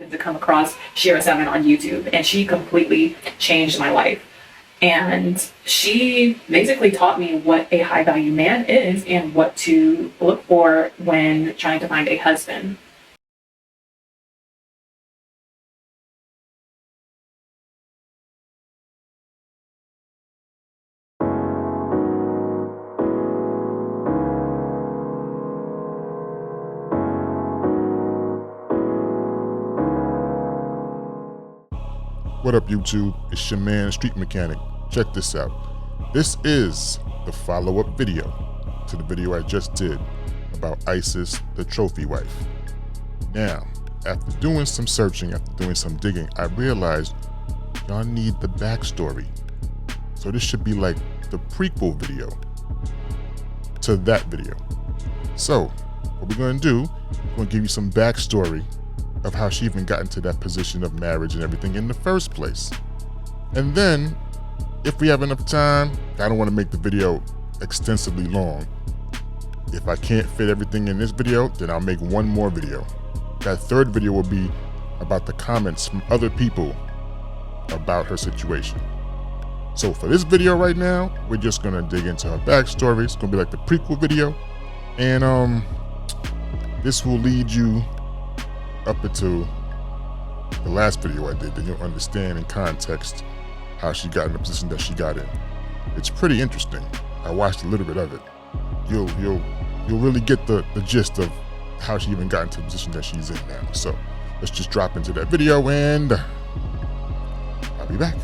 happened to come across Shira 7 on YouTube, and she completely changed my life. And she basically taught me what a high value man is and what to look for when trying to find a husband. What up, YouTube? It's your man, Street Mechanic. Check this out. This is the follow-up video to the video I just did about Isis, the trophy wife. Now, after doing some searching, after doing some digging, I realized y'all need the backstory. So this should be like the prequel video to that video. So, what we're gonna do, we're gonna give you some backstory of how she even got into that position of marriage and everything in the first place. And then, if we have enough time, I don't want to make the video extensively long. If I can't fit everything in this video, then I'll make one more video. That third video will be about the comments from other people about her situation. So for this video right now, we're just gonna dig into her backstory. It's gonna be like the prequel video. And this will lead you up into the last video I did, then you'll understand in context how she got in the position that she got in. It's pretty interesting. I watched a little bit of it. You'll really get the gist of how she even got into the position that she's in now. So let's just drop into that video and I'll be back.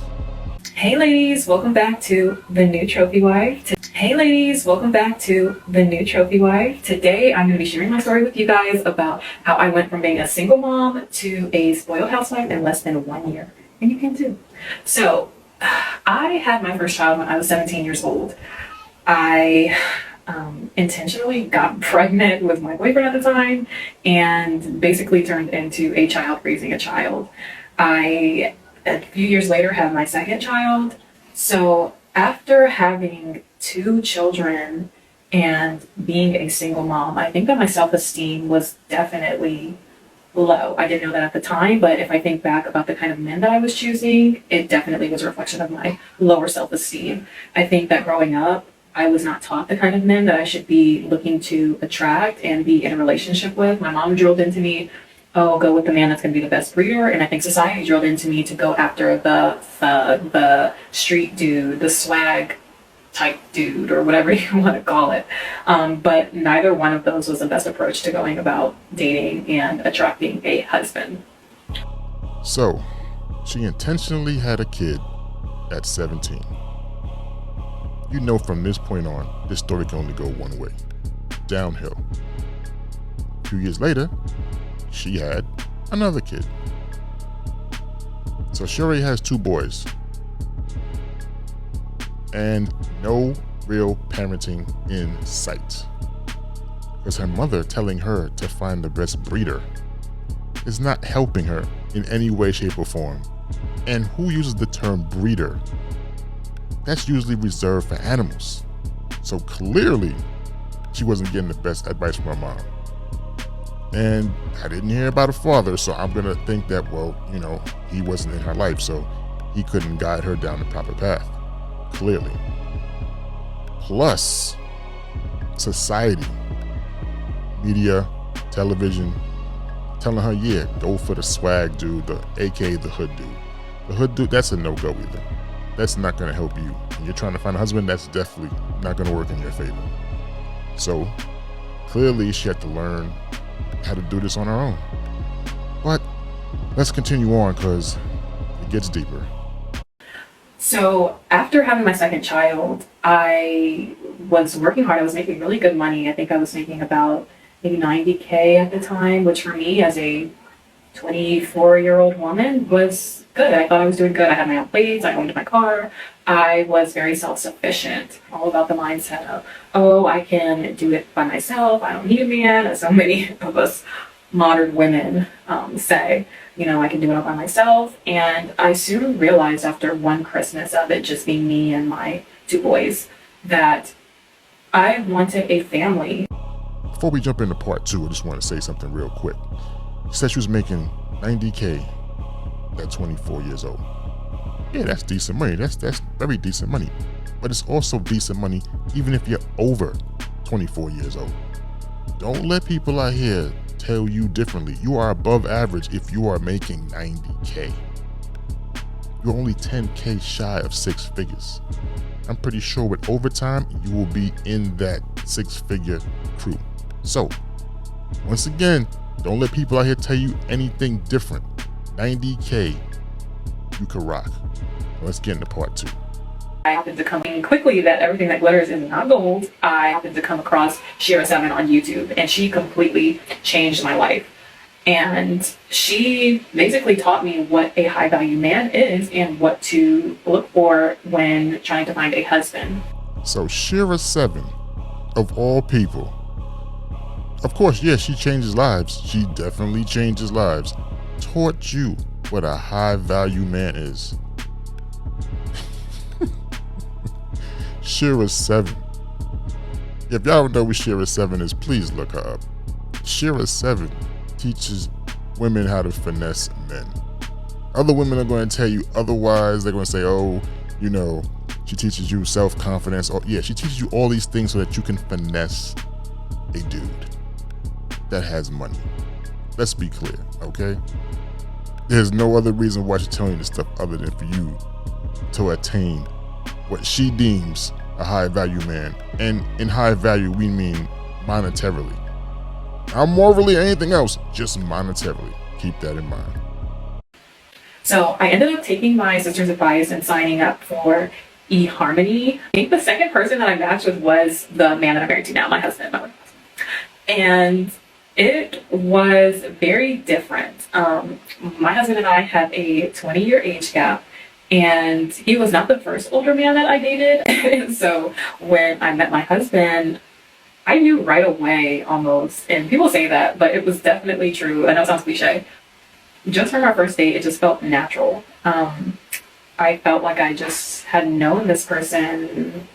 Hey ladies, welcome back to The New Trophy Wife. Hey ladies, welcome back to The New Trophy Wife. Today I'm going to be sharing my story with you guys about how I went from being a single mom to a spoiled housewife in less than 1 year. And you can too. So I had my first child when I was 17 years old. I intentionally got pregnant with my boyfriend at the time and basically turned into a child raising a child. A few years later had my second child. So after having 2 children and being a single mom, I think that my self-esteem was definitely low. I didn't know that at the time, but if I think back about the kind of men that I was choosing, it definitely was a reflection of my lower self-esteem. I think that growing up, I was not taught the kind of men that I should be looking to attract and be in a relationship with. My mom drilled into me, oh, go with the man that's going to be the best breeder. And I think society drilled into me to go after the thug, the street dude, the swag type dude, or whatever you want to call it. But neither one of those was the best approach to going about dating and attracting a husband. So, she intentionally had a kid at 17. You know, from this point on, this story can only go one way, downhill. A few years later, she had another kid. So she already has 2 boys. And no real parenting in sight. Because her mother telling her to find the best breeder is not helping her in any way, shape, or form. And who uses the term breeder? That's usually reserved for animals. So clearly, she wasn't getting the best advice from her mom. And I didn't hear about her father, so I'm gonna think that, well, you know, he wasn't in her life, so he couldn't guide her down the proper path. Clearly. Plus, society, media, television, telling her, yeah, go for the swag dude, aka the hood dude. The hood dude, that's a no-go either. That's not gonna help you. When you're trying to find a husband, that's definitely not gonna work in your favor. So, clearly she had to learn how to do this on her own. But let's continue on because it gets deeper. So after having my second child, I was working hard. I was making really good money. I think I was making about maybe $90K at the time, which for me as a 24-year-old woman was good. I thought I was doing good. I had my own plates. I owned my car. I was very self-sufficient, all about the mindset of, oh, I can do it by myself. I don't need a man, as so many of us modern women say, you know, I can do it all by myself. And I soon realized after one Christmas of it just being me and my 2 boys that I wanted a family. Before we jump into part 2, I just want to say something real quick. She said she was making 90K at 24 years old. Yeah, that's decent money. That's very decent money. But it's also decent money even if you're over 24 years old. Don't let people out here tell you differently. You are above average if you are making 90K. You're only 10K shy of six figures. I'm pretty sure with overtime, you will be in that six-figure crew. So, once again, don't let people out here tell you anything different. 90K, you can rock. Let's get into part two. I happened to come in quickly that everything that glitters is not gold. I happened to come across Shira 7 on YouTube, and she completely changed my life. And she basically taught me what a high value man is and what to look for when trying to find a husband. So Shira 7, of all people, of course, yes, she changes lives. She definitely changes lives. Taught you what a high value man is. Shira 7. If y'all don't know what Shira 7 is, please look her up. Shira 7 teaches women how to finesse men. Other women are going to tell you otherwise. They're going to say, oh, you know, she teaches you self-confidence. Oh, yeah, she teaches you all these things so that you can finesse a dude that has money. Let's be clear, okay? There's no other reason why she's telling you this stuff other than for you to attain what she deems a high value man. And in high value, we mean monetarily. Not morally or anything else, just monetarily. Keep that in mind. So I ended up taking my sister's advice and signing up for eHarmony. I think the second person that I matched with was the man that I'm married to now, my husband. And it was very different. My husband and I have a 20-year age gap, and he was not the first older man that I dated. So when I met my husband, I knew right away almost, and people say that, but it was definitely true. I know it sounds cliche. Just from our first date, it just felt natural. I felt like I just had known this person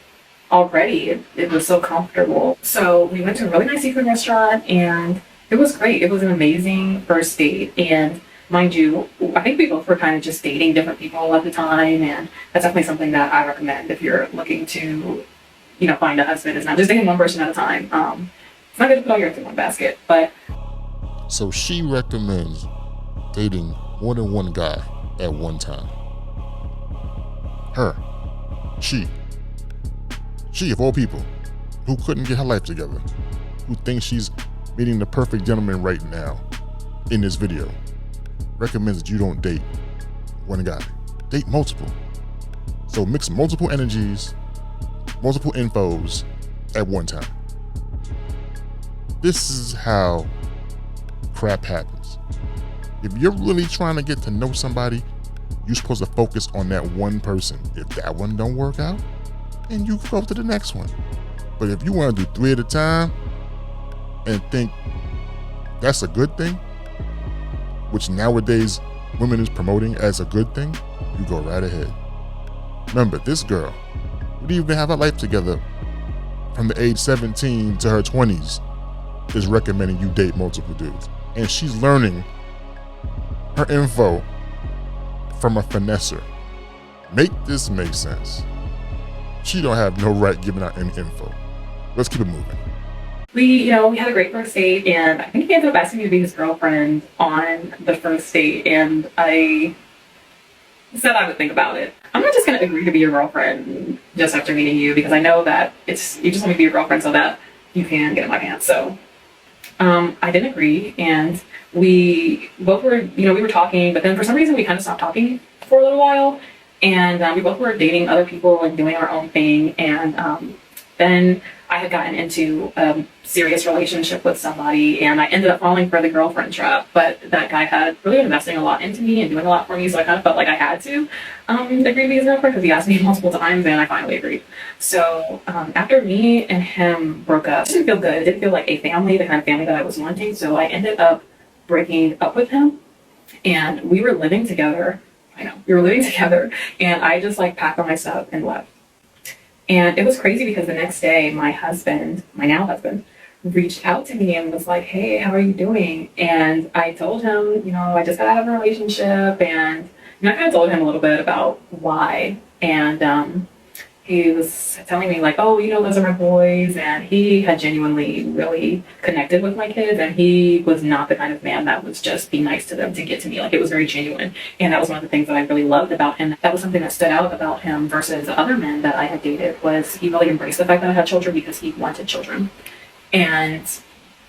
already. It was so comfortable. So we went to a really nice seafood restaurant, and it was great. It was an amazing first date. And mind you, I think we both were kind of just dating different people at the time, and that's definitely something that I recommend if you're looking to, you know, find a husband. It's not just dating one person at a time. It's not good to put all your eggs in one basket, but. So she recommends dating more than one guy at one time. Her. She of all people, who couldn't get her life together, who thinks she's meeting the perfect gentleman right now in this video, recommends that you don't date one guy. Date multiple. So mix multiple energies, multiple infos at one time. This is how crap happens. If you're really trying to get to know somebody, you're supposed to focus on that one person. If that one don't work out, then you go to the next one. But if you want to do 3 at a time and think that's a good thing, which nowadays women is promoting as a good thing, you go right ahead. Remember, this girl, who didn't even have her life together from the age 17 to her 20s, is recommending you date multiple dudes. And she's learning her info from a finesser. Make this make sense. She don't have no right giving out any info. Let's keep it moving. We had a great first date, and I think he ended up asking me to be his girlfriend on the first date, and I said I would think about it. I'm not just going to agree to be your girlfriend just after meeting you, because I know that you just want me to be your girlfriend so that you can get in my pants. So I didn't agree, and we both were, we were talking, but then for some reason we kind of stopped talking for a little while, and we both were dating other people and doing our own thing, and then I had gotten into a serious relationship with somebody, and I ended up falling for the girlfriend trap. But that guy had really been investing a lot into me and doing a lot for me, so I kind of felt like I had to agree to be his girlfriend, because he asked me multiple times, and I finally agreed. So after me and him broke up, it didn't feel good. It didn't feel like a family, the kind of family that I was wanting. So I ended up breaking up with him, and we were living together. And I just packed all my stuff and left. And it was crazy because the next day, my now husband, reached out to me and was like, "Hey, how are you doing?" And I told him, I just got out of a relationship, and I kind of told him a little bit about why. And he was telling me like, "Oh, those are my boys," and he had genuinely really connected with my kids, and he was not the kind of man that was just be nice to them to get to me. Like, it was very genuine, and that was one of the things that I really loved about him. That was something that stood out about him versus other men that I had dated, was he really embraced the fact that I had children because he wanted children. And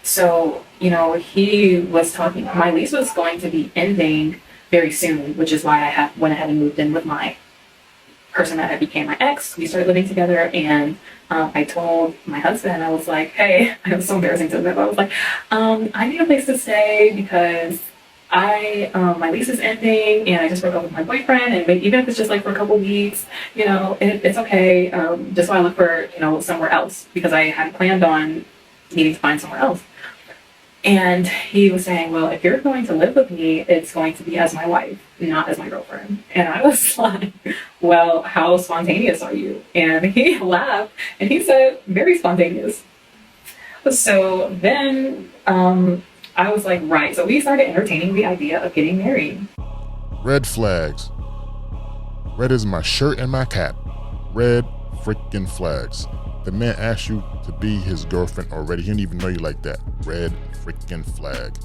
so, he was talking, my lease was going to be ending very soon, which is why I went ahead and moved in with my person that had became my ex. We started living together, and I told my husband, I was like, "Hey," it was so embarrassing to admit, but I was like, "I need a place to stay because my lease is ending, and I just broke up with my boyfriend, and maybe, even if it's just like for a couple weeks, it's okay. Just while I look for, somewhere else, because I had planned on needing to find somewhere else." And he was saying, "Well, if you're going to live with me, it's going to be as my wife, not as my girlfriend." And I was like, "Well, how spontaneous are you?" And he laughed and he said, "Very spontaneous." So then I was like, right. So we started entertaining the idea of getting married. Red flags. Red is my shirt and my cap. Red freaking flags. The man asked you to be his girlfriend already. He didn't even know you like that. Red freaking flag.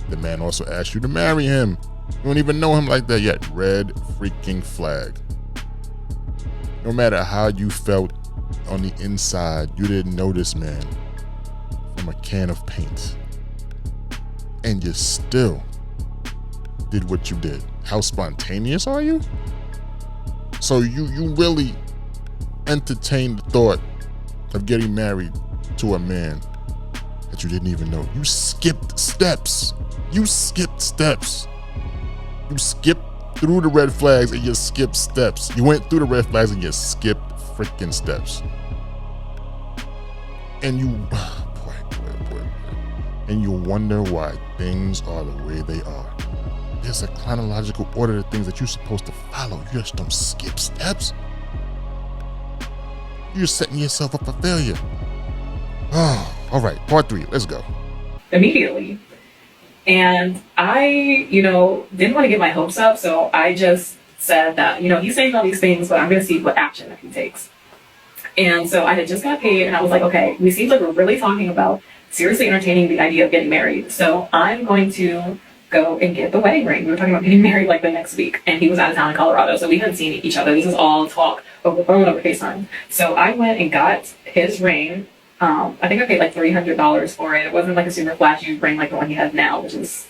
The man also asked you to marry him. You don't even know him like that yet. Red freaking flag. No matter how you felt on the inside, you didn't know this man from a can of paint. And you still did what you did. How spontaneous are you? So you really entertained the thought of getting married to a man that you didn't even know. You skipped steps. You skipped steps. You skipped through the red flags and you skipped steps. You went through the red flags and you skipped freaking steps. And you, boy. And you wonder why things are the way they are. There's a chronological order of things that you're supposed to follow. You just don't skip steps. You're setting yourself up for failure. Oh, all right, part 3, let's go. Immediately. And I, didn't want to get my hopes up, so I just said that, he's saying all these things, but I'm going to see what action he takes. And so I had just got paid, and I was like, okay, we seem like we're really talking about seriously entertaining the idea of getting married. So I'm going to go and get the wedding ring. We were talking about getting married like the next week, and he was out of town in Colorado, so we hadn't seen each other. This is all talk over the phone, over FaceTime. So I went and got his ring. I think I paid like $300 for it. It wasn't like a super flashy ring like the one he has now, which is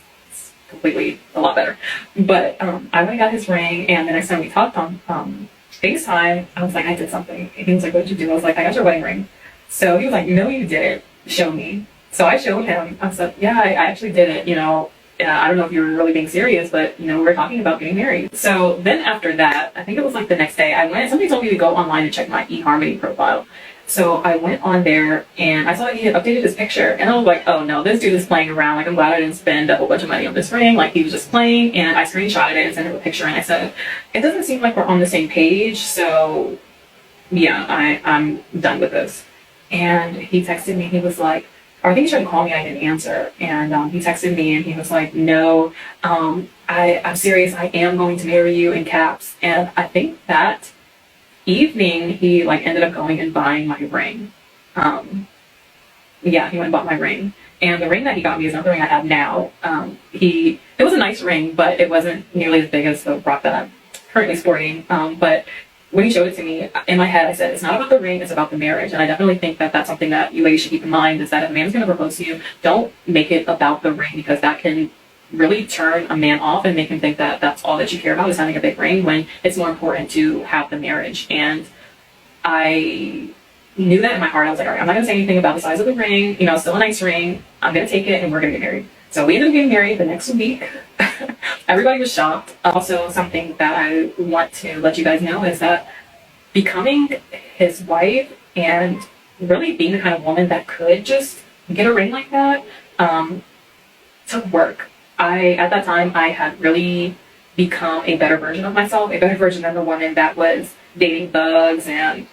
completely a lot better. But I went and got his ring, and the next time we talked on FaceTime, I was like, I did something. And he was like, what did you do? I was like, I got your wedding ring. So he was like, no, you didn't. Show me. So I showed him. I said, yeah, I actually did it. I don't know if you were really being serious, but, we were talking about getting married. So then after that, I think it was like the next day, somebody told me to go online and check my eHarmony profile. So I went on there and I saw that he had updated his picture, and I was like, oh no, this dude is playing around. Like, I'm glad I didn't spend a whole bunch of money on this ring. Like, he was just playing. And I screenshotted it and sent him a picture, and I said, it doesn't seem like we're on the same page. So yeah, I'm done with this. And he texted me, he was like, or I think he tried to call me, I didn't answer. And he texted me and he was like, no, I'm serious, I am going to marry you, in caps. And I think that evening he ended up going and buying my ring. He went and bought my ring. And the ring that he got me is not the ring I have now. It was a nice ring, but it wasn't nearly as big as the rock that I'm currently sporting. But when he showed it to me, in my head, I said, it's not about the ring, it's about the marriage. And I definitely think that that's something that you ladies should keep in mind, is that if a man's going to propose to you, don't make it about the ring, because that can really turn a man off and make him think that that's all that you care about, is having a big ring, when it's more important to have the marriage. And I knew that in my heart. I was like, all right, I'm not going to say anything about the size of the ring. It's still a nice ring. I'm going to take it and we're going to get married. So we ended up getting married the next week. Everybody was shocked. Also, something that I want to let you guys know is that becoming his wife and really being the kind of woman that could just get a ring like that took work. At that time, I had really become a better version of myself, a better version of the woman that was dating thugs and,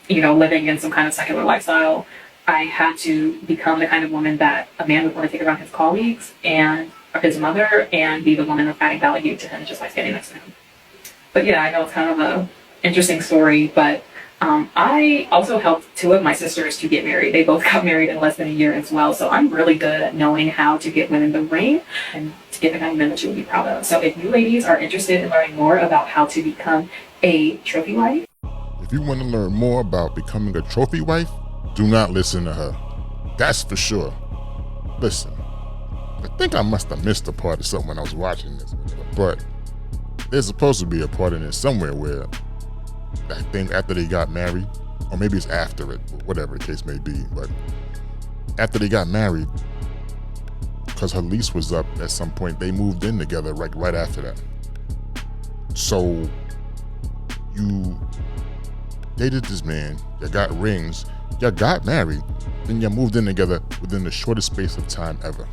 living in some kind of secular lifestyle. I had to become the kind of woman that a man would want to take around his colleagues and or his mother and be the woman of adding value to him just by standing next to him. But yeah, I know it's kind of a interesting story, but I also helped two of my sisters to get married. They both got married in less than a year as well. So I'm really good at knowing how to get women the ring and to get the kind of men that you would be proud of. So if you ladies are interested in learning more about how to become a trophy wife. If you want to learn more about becoming a trophy wife, do not listen to her. That's for sure. Listen, I think I must have missed a part of something when I was watching this, but there's supposed to be a part in it somewhere where I think after they got married, or maybe it's after it, whatever the case may be, but after they got married, because her lease was up at some point, they moved in together right after that. So you dated this man, you got rings, you got married, then you moved in together within the shortest space of time ever.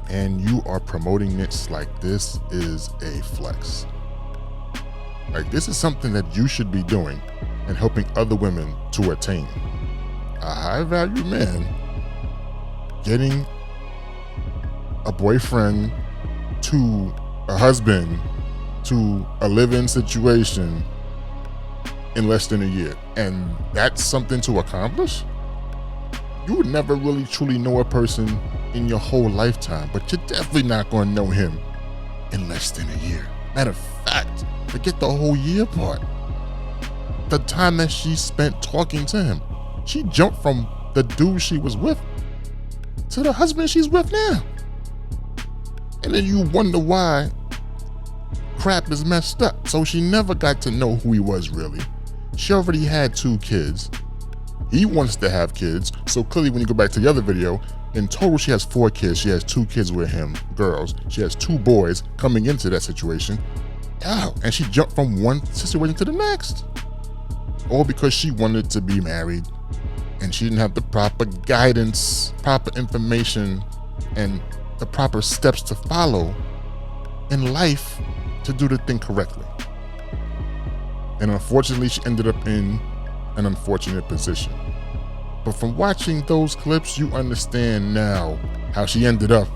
And you are promoting it like this is a flex. Like, this is something that you should be doing and helping other women to attain. A high value man getting a boyfriend to a husband to a live-in situation in less than a year. And that's something to accomplish? You would never really truly know a person in your whole lifetime, but you're definitely not going to know him in less than a year. Matter of fact, forget the whole year part. The time that she spent talking to him. She jumped from the dude she was with to the husband she's with now. And then you wonder why crap is messed up. So she never got to know who he was really. She already had 2 kids. He wants to have kids. So clearly when you go back to the other video, in total she has 4 kids. She has 2 kids with him, girls. She has 2 boys coming into that situation. Oh, and she jumped from one situation to the next. All because she wanted to be married and she didn't have the proper guidance, proper information, and the proper steps to follow in life to do the thing correctly. And unfortunately, she ended up in an unfortunate position. But from watching those clips, you understand now how she ended up,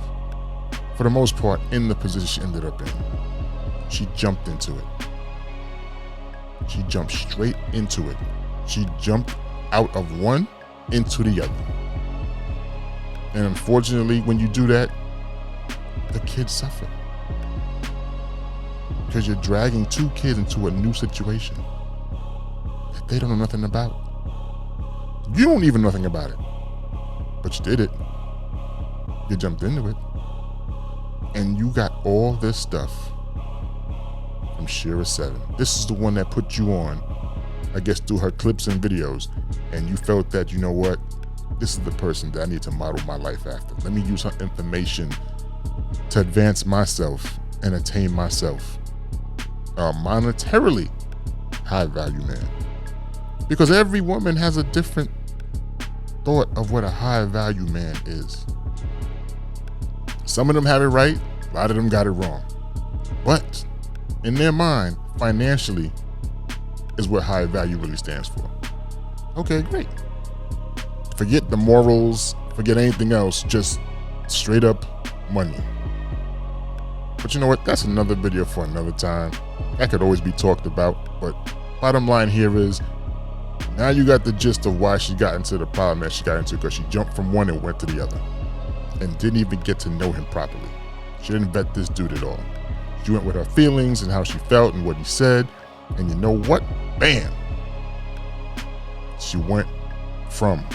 for the most part, in the position she ended up in. She jumped into it. She jumped straight into it. She jumped out of one into the other. And unfortunately, when you do that, the kids suffer. Because you're dragging 2 kids into a new situation that they don't know nothing about. You don't even know nothing about it. But you did it. You jumped into it. And you got all this stuff from Shera 7. This is the one that put you on, I guess, through her clips and videos, and you felt that, you know what, this is the person that I need to model my life after. Let me use her information to advance myself and attain myself a monetarily high value man. Because every woman has a different thought of what a high value man is. Some of them have it right, a lot of them got it wrong. But in their mind, financially is what high value really stands for. Okay, great. Forget the morals, forget anything else, just straight up money. But you know what? That's another video for another time. That could always be talked about, but bottom line here is, now you got the gist of why she got into the problem that she got into, because she jumped from one and went to the other and didn't even get to know him properly. She didn't vet this dude at all. She went with her feelings and how she felt and what he said, and you know what? Bam! She went from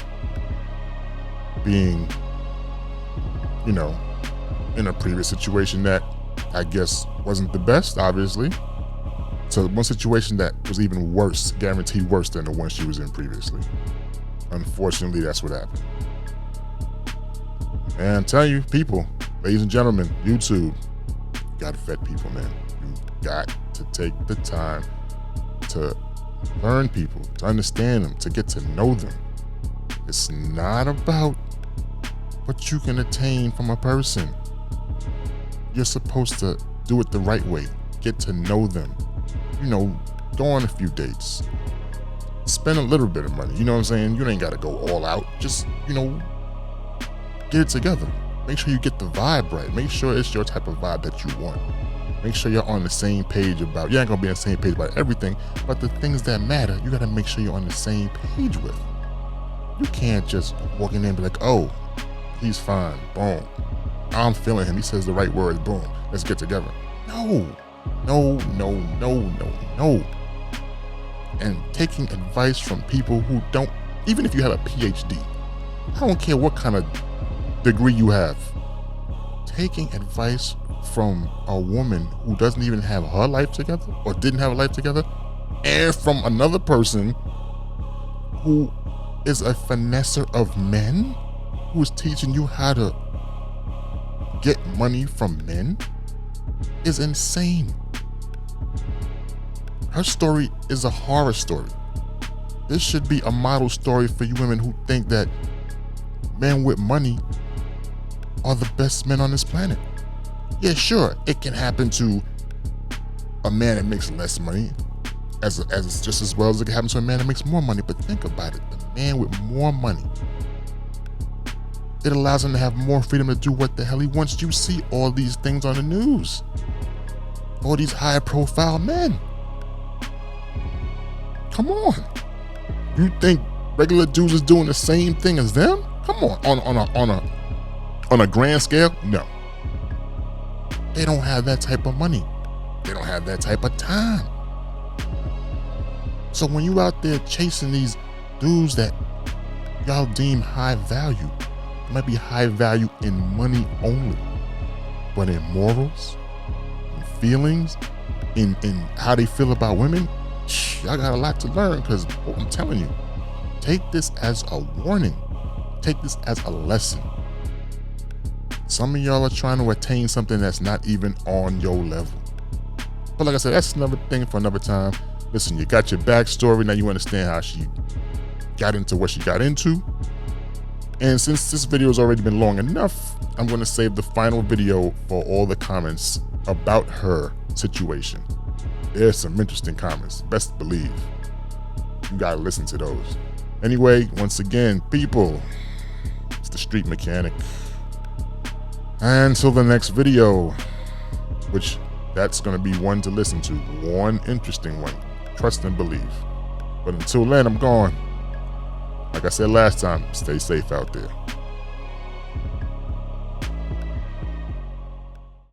being, you know, in a previous situation that I guess wasn't the best, obviously, to one situation that was even worse, guaranteed worse than the one she was in previously. Unfortunately, that's what happened. And I'm telling you, people, ladies and gentlemen, YouTube, you gotta vet people, man. You got to take the time to learn people, to understand them, to get to know them. It's not about what you can attain from a person. You're supposed to do it the right way. Get to know them. You know, go on a few dates. spend a little bit of money. You know what I'm saying? You ain't gotta go all out. Just, get it together. Make sure you get the vibe right. Make sure it's your type of vibe that you want. Make sure you're on the same page about, you ain't gonna be on the same page about everything, but the things that matter, you gotta make sure you're on the same page with. You can't just walk in there and be like, oh, he's fine, boom. I'm feeling him, he says the right words, boom, let's get together. No. And taking advice from people who don't, even if you have a PhD, I don't care what kind of degree you have, taking advice from a woman who doesn't even have her life together or didn't have a life together, and from another person who is a finesser of men, who is teaching you how to get money from men, is insane. Her story is a horror story. This should be a model story for you women who think that men with money are the best men on this planet. Yeah, sure, it can happen to a man that makes less money as just as well as it can happen to a man that makes more money. But think about it, the man with more money, it allows him to have more freedom to do what the hell he wants. You see all these things on the news, all these high profile men. Come on, you think regular dudes is doing the same thing as them? Come on a grand scale? No. They don't have that type of money. They don't have that type of time. So when you out there chasing these dudes that y'all deem high value, it might be high value in money only, but in morals, in feelings, in how they feel about women, y'all got a lot to learn, because I'm telling you, take this as a warning. Take this as a lesson. Some of y'all are trying to attain something that's not even on your level. But like I said, that's another thing for another time. Listen, you got your backstory. Now you understand how she got into what she got into. And since this video has already been long enough, I'm going to save the final video for all the comments about her situation. There's some interesting comments, best believe. You got to listen to those. Anyway, once again, people, it's the Street Mechanic. Until the next video, which that's going to be one to listen to, one interesting one, trust and believe. But until then, I'm gone. Like I said last time, stay safe out there.